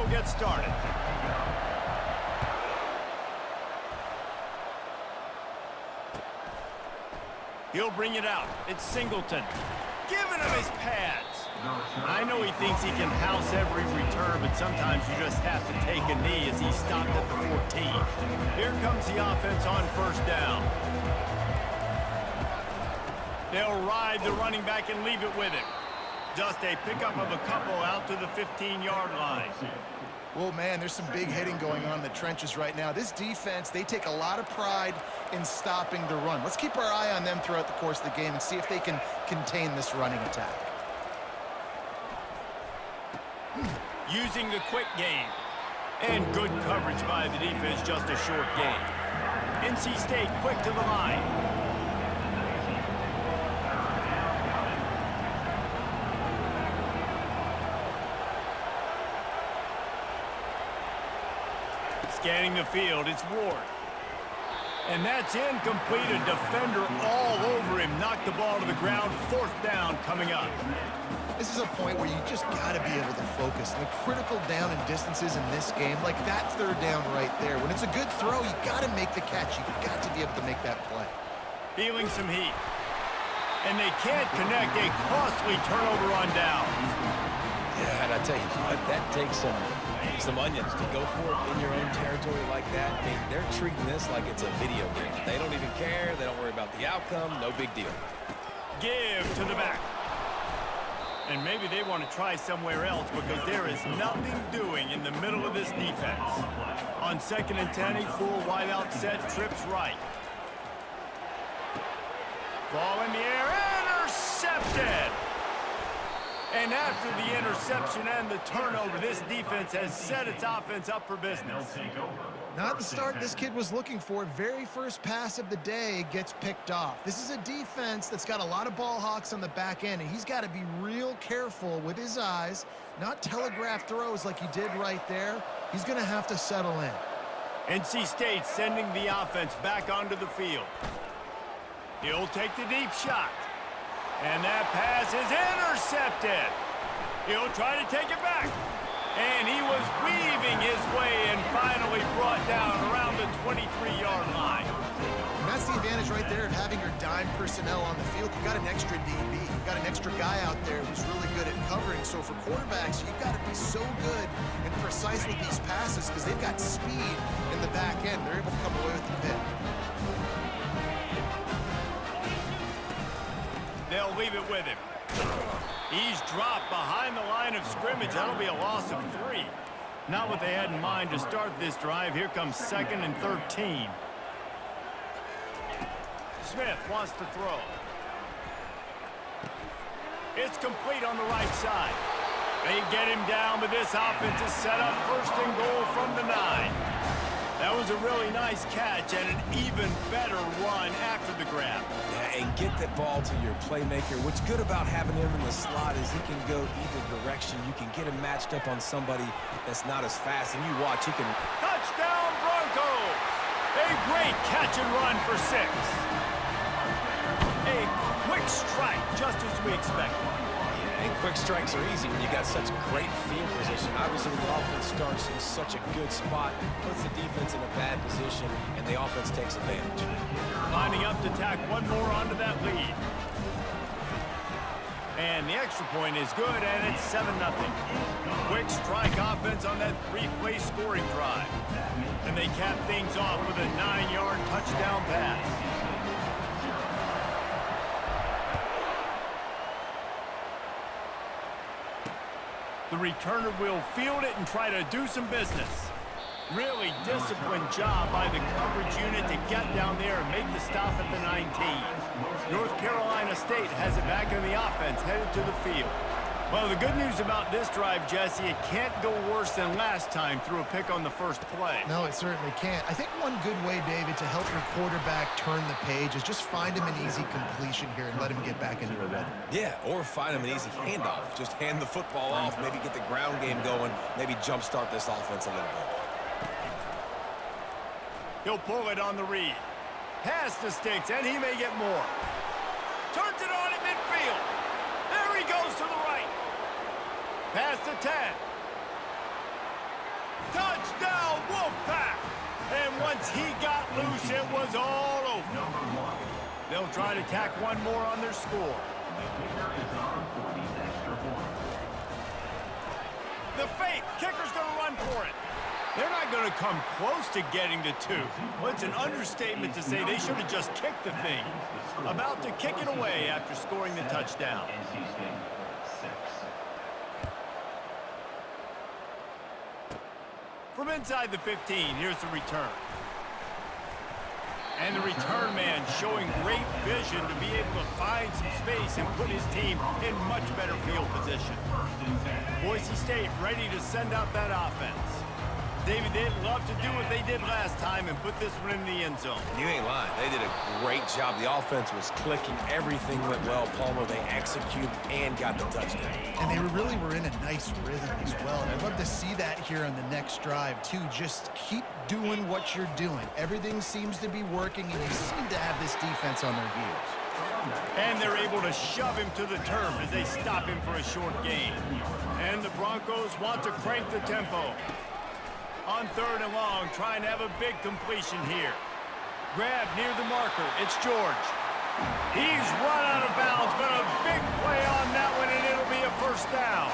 they'll get started. He'll bring it out. It's Singleton. Giving him his pads. I know he thinks he can house every return, but sometimes you just have to take a knee as he stopped at the 14. Here comes the offense on first down. They'll ride the running back and leave it with him. Just a pickup of a couple out to the 15-yard line. Well, man, there's some big hitting going on in the trenches right now. This defense, they take a lot of pride in stopping the run. Let's keep our eye on them throughout the course of the game and see if they can contain this running attack. Using the quick game. And good coverage by the defense, just a short gain. NC State quick to the line. Scanning the field, it's Ward. And that's incomplete. A defender all over him. Knocked the ball to the ground. Fourth down coming up. This is a point where you just got to be able to focus. The critical down and distances in this game, like that third down right there. When it's a good throw, you got to make the catch. You got to be able to make that play. Feeling some heat. And they can't connect. A costly turnover on downs. Yeah, and I tell you what, that takes some onions to go for it in your own territory like that. I mean, they're treating this like it's a video game. They don't even care. They don't worry about the outcome. No big deal. Give to the back. And maybe they want to try somewhere else because there is nothing doing in the middle of this defense. On 2nd and 10, a full wide out set, trips right. Ball in the air, intercepted! And after the interception and the turnover, this defense has set its offense up for business. Not the start this kid was looking for. Very first pass of the day gets picked off. This is a defense that's got a lot of ball hawks on the back end, and he's got to be real careful with his eyes, not telegraph throws like he did right there. He's going to have to settle in. NC State sending the offense back onto the field. He'll take the deep shot. And that pass is intercepted. He'll try to take it back. And he was weaving his way and finally brought down around the 23-yard line. And that's the advantage right there of having your dime personnel on the field. You've got an extra DB. You've got an extra guy out there who's really good at covering. So for quarterbacks, you've got to be so good and precise with these passes because they've got speed in the back end. They're able to come away with the pick. They'll leave it with him. He's dropped behind the line of scrimmage. That'll be a loss of 3. Not what they had in mind to start this drive. Here comes 2nd and 13. Smith wants to throw. It's complete on the right side. They get him down, but this offense is set up 1st and goal from the 9. That was a really nice catch and an even better run after the grab. Yeah, and get that ball to your playmaker. What's good about having him in the slot is he can go either direction. You can get him matched up on somebody that's not as fast, and you watch, he can... Touchdown Broncos! A great catch and run for 6. A quick strike, just as we expected. And quick strikes are easy when you got such great field position. Obviously, when the offense starts in such a good spot, puts the defense in a bad position, and the offense takes advantage. Lining up to tack one more onto that lead. And the extra point is good, and it's 7-0. Quick strike offense on that 3-play scoring drive. And they cap things off with a 9-yard touchdown pass. The returner will field it and try to do some business. Really disciplined job by the coverage unit to get down there and make the stop at the 19. North Carolina State has it back in the offense, headed to the field. Well, the good news about this drive, Jesse, it can't go worse than last time through a pick on the first play. No, it certainly can't. I think one good way, David, to help your quarterback turn the page is just find him an easy completion here and let him get back into a rhythm. Yeah, or find him an easy handoff. Just hand the football off, maybe get the ground game going, maybe jumpstart this offense a little bit. He'll pull it on the read. Pass the sticks, and he may get more. Turns it on at midfield. There he goes to the right. Pass to 10. Touchdown, Wolfpack! And once he got loose, it was all over. They'll try to tack one more on their score. The fake. Kicker's going to run for it. They're not going to come close to getting the two. Well, it's an understatement to say they should have just kicked the thing. About to kick it away after scoring the touchdown. From inside the 15, here's the return. And the return man showing great vision to be able to find some space and put his team in much better field position. Boise State ready to send out that offense. David, they'd love to do what they did last time and put this one in the end zone. You ain't lying. They did a great job. The offense was clicking. Everything went well. Palmer, they executed and got the touchdown. And they really were in a nice rhythm as well. And I'd love to see that here on the next drive, too. Just keep doing what you're doing. Everything seems to be working, and you seem to have this defense on their heels. And they're able to shove him to the turf as they stop him for a short gain. And the Broncos want to crank the tempo. On 3rd and long, trying to have a big completion here. Grab near the marker. It's George. He's run out of bounds, but a big play on that one, and it'll be a first down.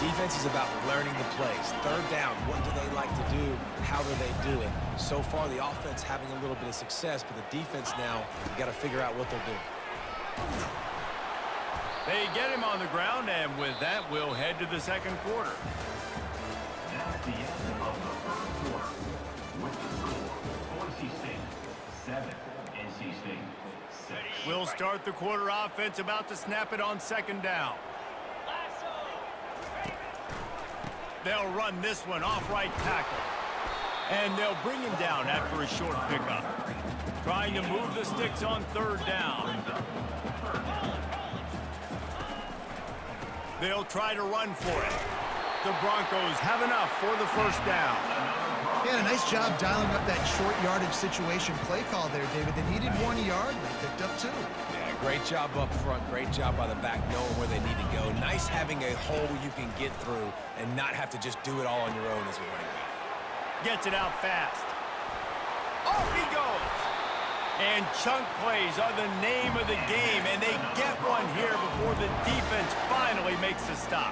Defense is about learning the plays. 3rd down, what do they like to do? How do they do it? So far, the offense having a little bit of success, but the defense now, you got to figure out what they're doing. They get him on the ground, and with that, we'll head to the second quarter. That's the end of the first quarter. With the score, Boise State 7, NC State 6. We'll start the quarter offense, about to snap it on 2nd down. They'll run this one off right tackle. And they'll bring him down after a short pickup. Trying to move the sticks on 3rd down. They'll try to run for it. The Broncos have enough for the first down. Yeah, a nice job dialing up that short yardage situation play call there, David. They needed 1 yard, and they picked up 2. Yeah, great job up front. Great job by the back knowing where they need to go. Nice having a hole you can get through and not have to just do it all on your own as a running back. Gets it out fast. Off he goes. And chunk plays are the name of the game, and they get one here before the defense finally makes a stop.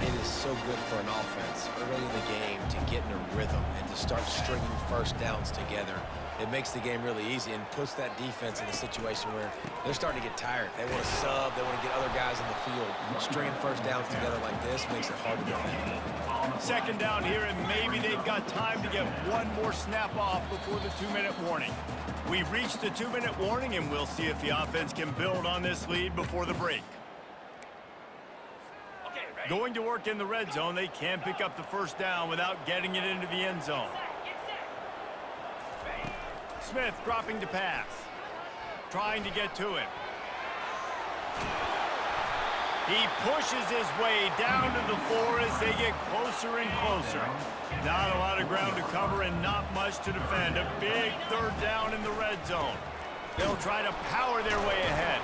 It is so good for an offense early in the game to get in a rhythm and to start stringing first downs together. It makes the game really easy and puts that defense in a situation where they're starting to get tired. They want to sub. They want to get other guys in the field. Stringing first downs together like this makes it hard to defend. 2nd down here, and maybe they've got time to get one more snap off before the 2-minute warning. We've reached the 2-minute warning, and we'll see if the offense can build on this lead before the break. Going to work in the red zone, they can't pick up the first down without getting it into the end zone. Smith dropping to pass. Trying to get to him. He pushes his way down to the floor as they get closer and closer. Not a lot of ground to cover and not much to defend. A big 3rd down in the red zone. They'll try to power their way ahead.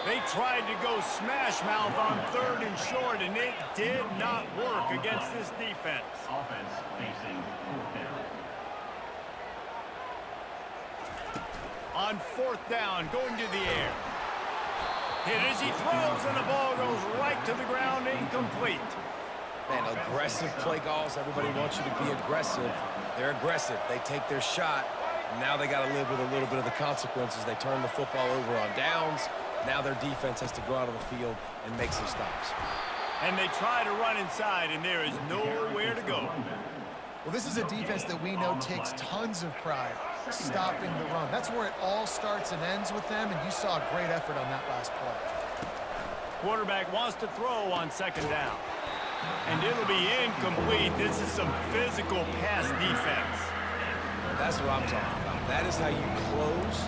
They tried to go smash mouth on 3rd and short, and it did not work against this defense. Offense facing 4th down. On 4th down, going to the air. Hit as he throws, and the ball goes right to the ground, incomplete. Man, aggressive play calls. Everybody wants you to be aggressive. They're aggressive. They take their shot. Now they got to live with a little bit of the consequences. They turn the football over on downs. Now their defense has to go out on the field and make some stops. And they try to run inside, and there is nowhere to go. Well, this is a defense that we know takes tons of pride stopping the run. That's where it all starts and ends with them, and you saw a great effort on that last play. Quarterback wants to throw on 2nd down. And it'll be incomplete. This is some physical pass defense. That's what I'm talking about. That is how you close.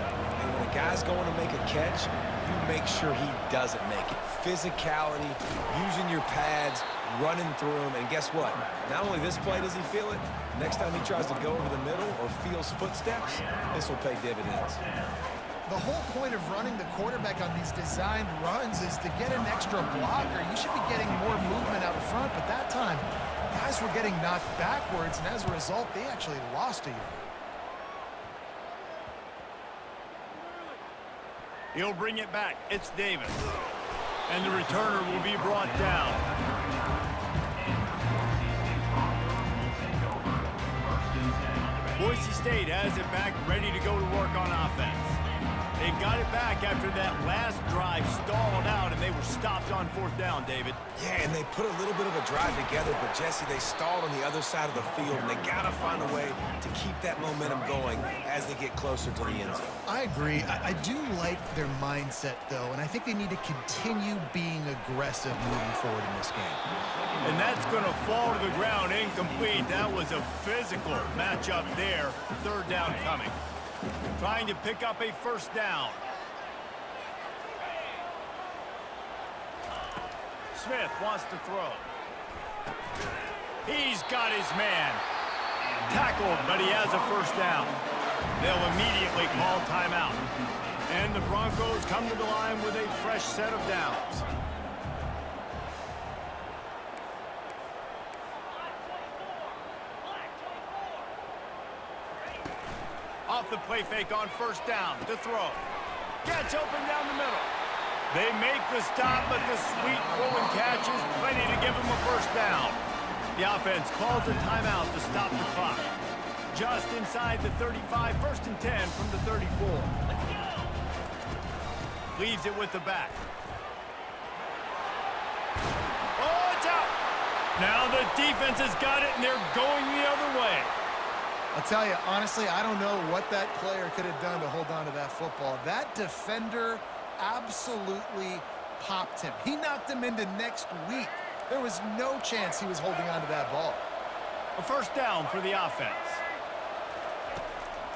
And when a guy's going to make a catch, you make sure he doesn't make it. Physicality, using your pads, running through him. And guess what? Not only this play does he feel it, next time he tries to go over the middle or feels footsteps, this will pay dividends. The whole point of running the quarterback on these designed runs is to get an extra blocker. You should be getting more movement out front, but that time Guys were getting knocked backwards, and as a result, they actually lost a yard. He'll bring it back. It's Davis. And the returner will be brought down. Boise State has it back, ready to go to work on offense. They've got it back after that last drive stalled out, and they were stopped on fourth down, David. Yeah, and they put a little bit of a drive together, but, Jesse, they stalled on the other side of the field, and they got to find a way to keep that momentum going as they get closer to the end zone. I agree. I do like their mindset, though, and I think they need to continue being aggressive moving forward in this game. And that's going to fall to the ground incomplete. That was a physical matchup there. Third down coming. Trying to pick up a first down. Smith wants to throw. He's got his man. Tackled, but he has a first down. They'll immediately call timeout. And the Broncos come to the line with a fresh set of downs. Off the play fake on first down to throw. Gets open down the middle. They make the stop, but the sweet rolling catch is plenty to give them a first down. The offense calls a timeout to stop the clock. Just inside the 35, 1st and 10 from the 34. Leaves it with the back. Oh, it's out. Now the defense has got it, and they're going the other way. I'll tell you, honestly, I don't know what that player could have done to hold on to that football. That defender absolutely popped him. He knocked him into next week. There was no chance he was holding on to that ball. A first down for the offense.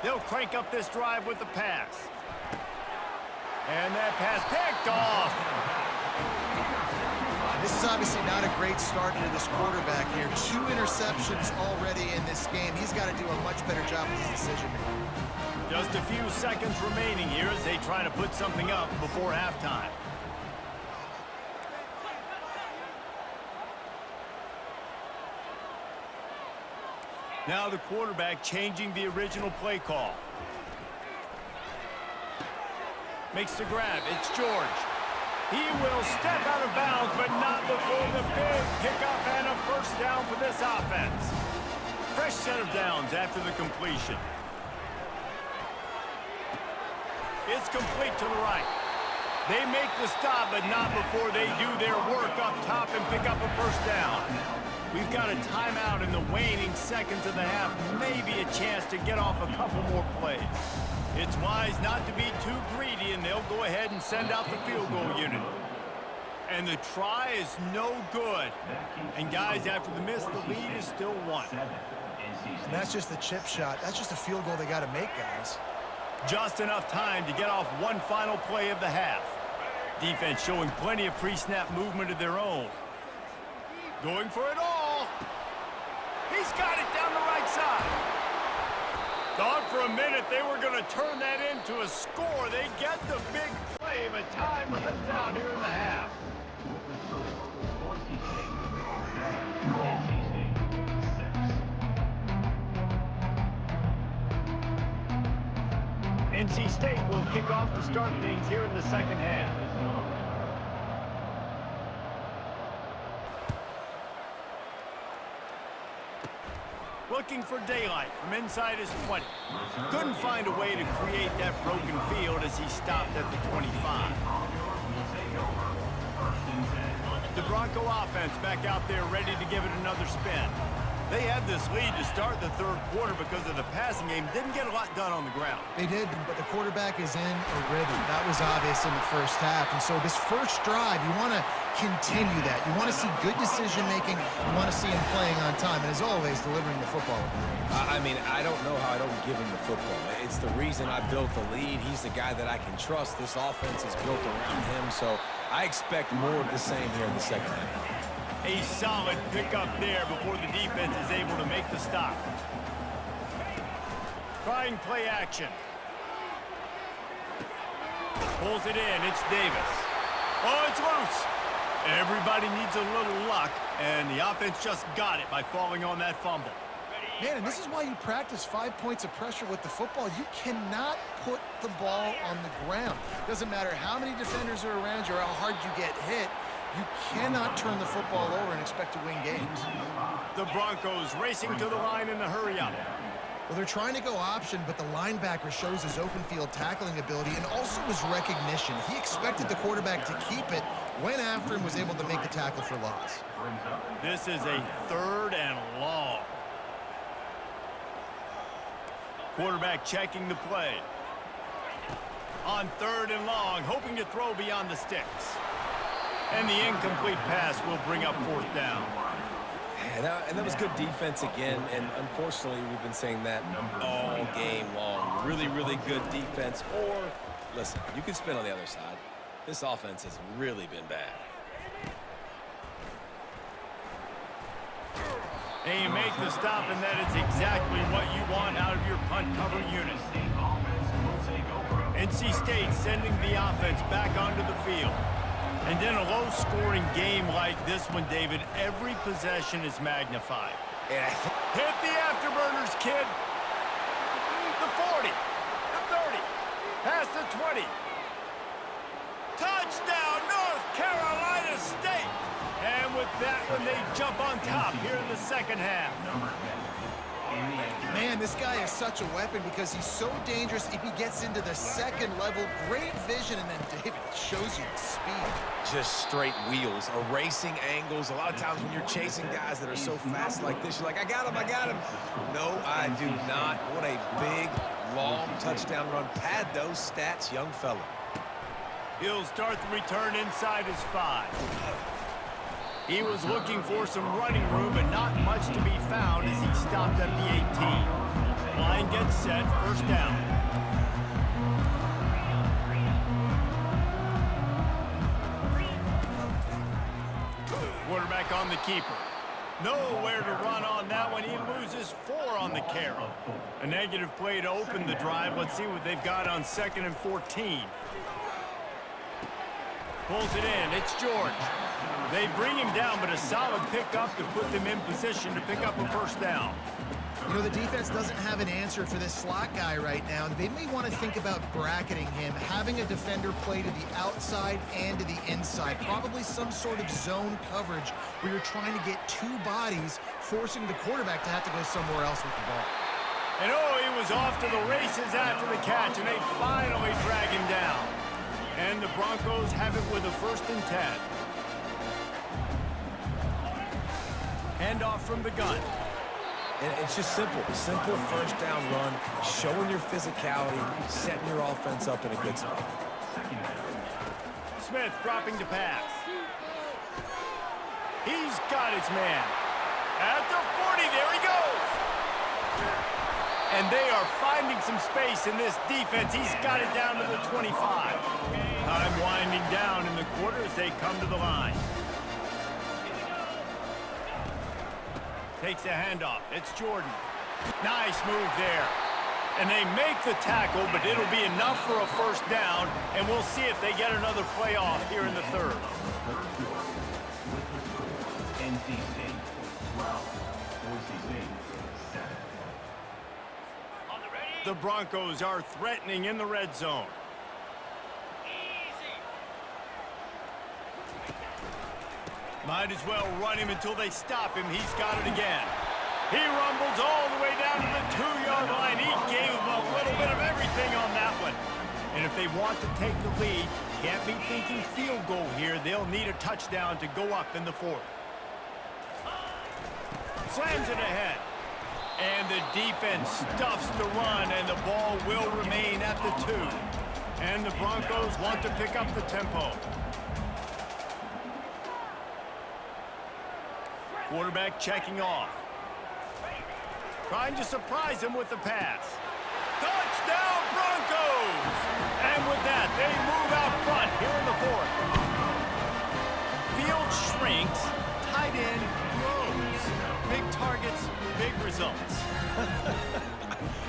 They'll crank up this drive with the pass. And that pass picked off. This is obviously not a great start for this quarterback here. 2 interceptions already in this game. He's got to do a much better job with his decision-making. Just a few seconds remaining here as they try to put something up before halftime. Now the quarterback changing the original play call. Makes the grab. It's George. He will step out of bounds, but not before the big pickup and a first down for this offense. Fresh set of downs after the completion. It's complete to the right. They make the stop, but not before they do their work up top and pick up a first down. We've got a timeout in the waning seconds of the half. Maybe a chance to get off a couple more plays. It's wise not to be too greedy, and they'll go ahead and send out the field goal unit. And the try is no good. And, guys, after the miss, the lead is still 1. And that's just the chip shot. That's just a field goal they got to make, guys. Just enough time to get off one final play of the half. Defense showing plenty of pre-snap movement of their own. Going for it all. He's got it down the right side. Thought for a minute they were going to turn that into a score. They get the big play, but time runs out here in the half. NC State will kick off to start things here in the second half. Looking for daylight from inside his 20. Couldn't find a way to create that broken field as he stopped at the 25. The Bronco offense back out there ready to give it another spin. They had this lead to start the third quarter because of the passing game. Didn't get a lot done on the ground. They did, but the quarterback is in a rhythm. That was obvious in the first half. And so this first drive, you want to continue that. You want to see good decision-making. You want to see him playing on time. And as always, delivering the football. I mean, I don't know how I don't give him the football. It's the reason I built the lead. He's the guy that I can trust. This offense is built around him. So I expect more of the same here in the second half. A solid pickup there before the defense is able to make the stop. Trying play action. Pulls it in. It's Davis. Oh, it's loose. Everybody needs a little luck, and the offense just got it by falling on that fumble. Man, and this is why you practice 5 points of pressure with the football. You cannot put the ball on the ground. Doesn't matter how many defenders are around you or how hard you get hit. You cannot turn the football over and expect to win games. The Broncos racing to the line in a hurry-up. Well, they're trying to go option, but the linebacker shows his open field tackling ability and also his recognition. He expected the quarterback to keep it, went after him, was able to make the tackle for loss. This is a 3rd and long. Quarterback checking the play. On 3rd and long, hoping to throw beyond the sticks. And the incomplete pass will bring up 4th down. And that was good defense again, and unfortunately, we've been saying that all game long. Really, really good defense. Or, listen, you can spin on the other side. This offense has really been bad. And you make the stop, and that is exactly what you want out of your punt cover unit. NC State sending the offense back onto the field. And in a low-scoring game like this one, David, every possession is magnified. Yeah. Hit the afterburners, kid. The 40, the 30, past the 20. Touchdown, North Carolina State. And with that one, they jump on top here in the second half. Man, this guy is such a weapon because he's so dangerous if he gets into the second level. Great vision, and then David shows you the speed. Just straight wheels, erasing angles. A lot of times when you're chasing guys that are so fast like this, you're like, I got him, I got him. No, I do not. What a big, long touchdown run. Pad those stats, young fella. He'll start the return inside his 5. He was looking for some running room, but not much to be found as he stopped at the 18. Line gets set, 1st down. Quarterback on the keeper. Nowhere to run on that one. He loses 4 on the carry. A negative play to open the drive. Let's see what they've got on 2nd and 14. Pulls it in. It's George. They bring him down, but a solid pickup to put them in position to pick up a 1st down. You know, the defense doesn't have an answer for this slot guy right now. They may want to think about bracketing him, having a defender play to the outside and to the inside. Probably some sort of zone coverage where you're trying to get 2 bodies, forcing the quarterback to have to go somewhere else with the ball. And oh, he was off to the races after the catch, and they finally drag him down. And the Broncos have it with a 1st and 10. Handoff from the gun. And it's just simple. Simple 1st down run, showing your physicality, setting your offense up in a good spot. Smith dropping to pass. He's got his man. At the 40, there he goes. And they are finding some space in this defense. He's got it down to the 25. Time winding down in the quarter as they come to the line. Takes a handoff. It's Jordan. Nice move there. And they make the tackle, but it'll be enough for a 1st down, and we'll see if they get another play off here in the 3rd. NC State 12, Boise State 7. The Broncos are threatening in the red zone. Might as well run him until they stop him. He's got it again. He rumbles all the way down to the 2-yard line. He gave him a little bit of everything on that one. And if they want to take the lead, can't be thinking field goal here. They'll need a touchdown to go up in the 4th. Slams it ahead. And the defense stuffs the run, and the ball will remain at the 2. And the Broncos want to pick up the tempo. Quarterback checking off. Trying to surprise him with the pass. Touchdown, Broncos! And with that, they move out front here in the 4th. Field shrinks, tight end grows. Big targets, big results.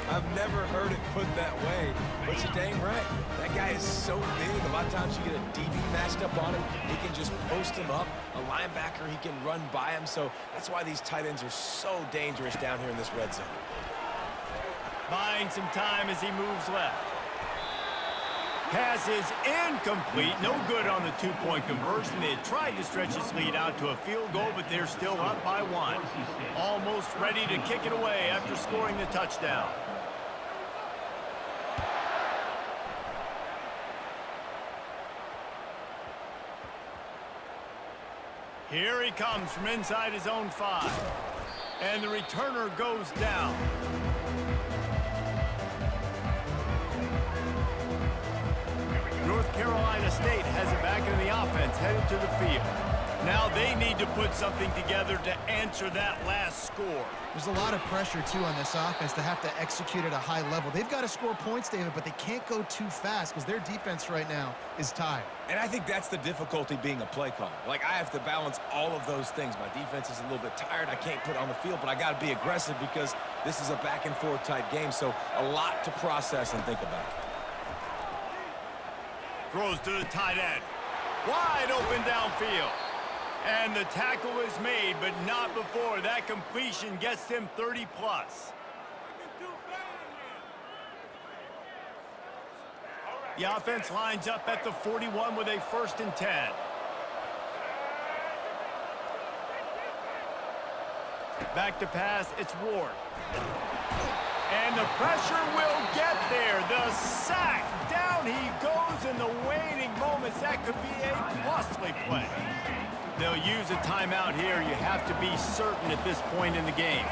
I've never heard it put that way, but you're dang right. That guy is so big. A lot of times you get a DB matched up on him. He can just post him up. A linebacker, he can run by him. So that's why these tight ends are so dangerous down here in this red zone. Buying some time as he moves left. Pass is incomplete. No good on the two-point conversion. They had tried to stretch this lead out to a field goal, but they're still up by one. Almost ready to kick it away after scoring the touchdown. Here he comes from inside his own 5. And the returner goes down. North Carolina State has it back in the offense, headed to the field. Now they need to put something together to answer that last score. There's a lot of pressure, too, on this offense to have to execute at a high level. They've got to score points, David, but they can't go too fast because their defense right now is tired. And I think that's the difficulty being a play caller. Like, I have to balance all of those things. My defense is a little bit tired. I can't put it on the field, but I got to be aggressive because this is a back-and-forth type game, so a lot to process and think about. Throws to the tight end. Wide open downfield. And the tackle is made, but not before that completion gets him 30-plus. The offense lines up at the 41 with a 1st and 10. Back to pass, it's Ward. And the pressure will get there. The sack. Down he goes in the waning moments. That could be a costly play. They'll use a timeout here. You have to be certain at this point in the game.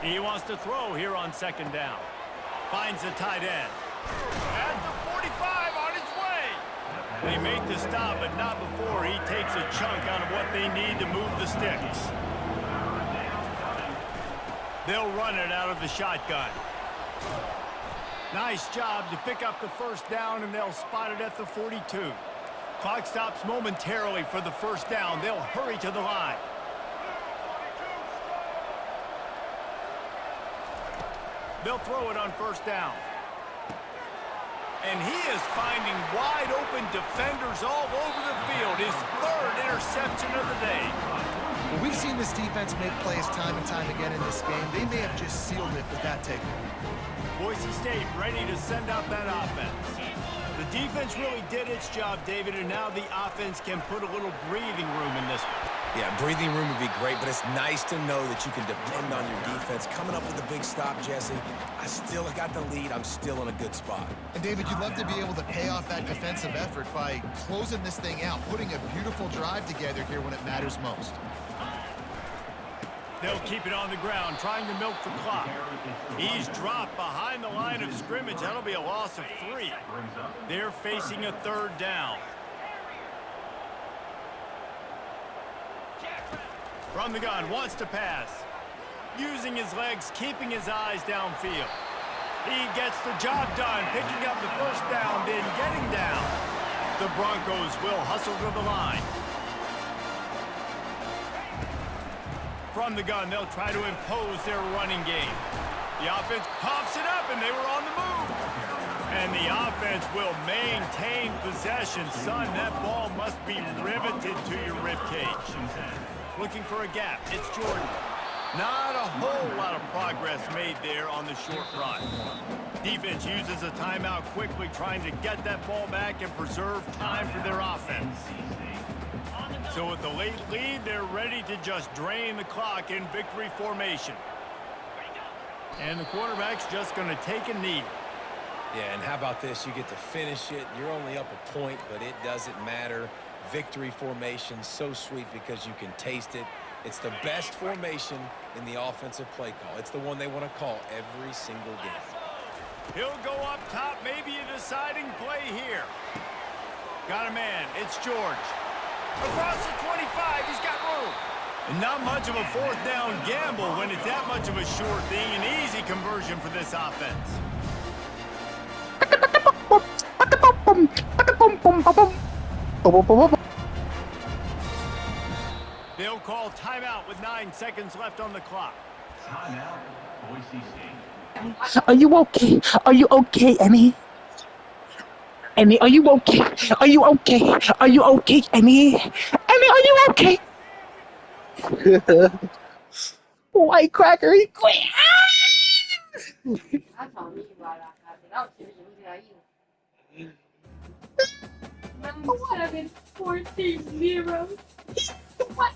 He wants to throw here on 2nd down. Finds the tight end. At the 45 on his way. They make the stop, but not before he takes a chunk out of what they need to move the sticks. They'll run it out of the shotgun. Nice job to pick up the 1st down, and they'll spot it at the 42. Clock stops momentarily for the 1st down. They'll hurry to the line. They'll throw it on 1st down. And he is finding wide open defenders all over the field. His 3rd interception of the day. Well, we've seen this defense make plays time and time again in this game. They may have just sealed it with that takeaway. Boise State ready to send out that offense. The defense really did its job, David, and now the offense can put a little breathing room in this one. Yeah, breathing room would be great, but it's nice to know that you can depend on your defense. Coming up with a big stop, Jesse. I still got the lead. I'm still in a good spot. And, David, you'd love to be able to pay off that defensive effort by closing this thing out, putting a beautiful drive together here when it matters most. They'll keep it on the ground, trying to milk the clock. He's dropped behind the line of scrimmage. That'll be a loss of 3. They're facing a 3rd down. From the gun, wants to pass. Using his legs, keeping his eyes downfield. He gets the job done, picking up the 1st down, then getting down. The Broncos will hustle to the line. From the gun, they'll try to impose their running game. The offense coughs it up, and they were on the move. And the offense will maintain possession. Son, that ball must be riveted to your ribcage. Looking for a gap. It's Jordan. Not a whole lot of progress made there on the short run. Defense uses a timeout quickly, trying to get that ball back and preserve time for their offense. So with the late lead, they're ready to just drain the clock in victory formation. And the quarterback's just going to take a knee. Yeah, and how about this? You get to finish it. You're only up a point, but it doesn't matter. Victory formation, so sweet because you can taste it. It's the best formation in the offensive play call. It's the one they want to call every single game. He'll go up top, maybe a deciding play here. Got a man. It's George. Across the 25, he's got room. And not much of a 4th down gamble when it's that much of a sure thing. An easy conversion for this offense. They'll call timeout with 9 seconds left on the clock. Timeout, Boise State. Are you okay? Are you okay, Emmy? Emmy, are you okay? Are you okay? Are you okay, Emmy? Emmy, are you okay? White cracker, he quit. I told me right after that was what have been 14-0. What?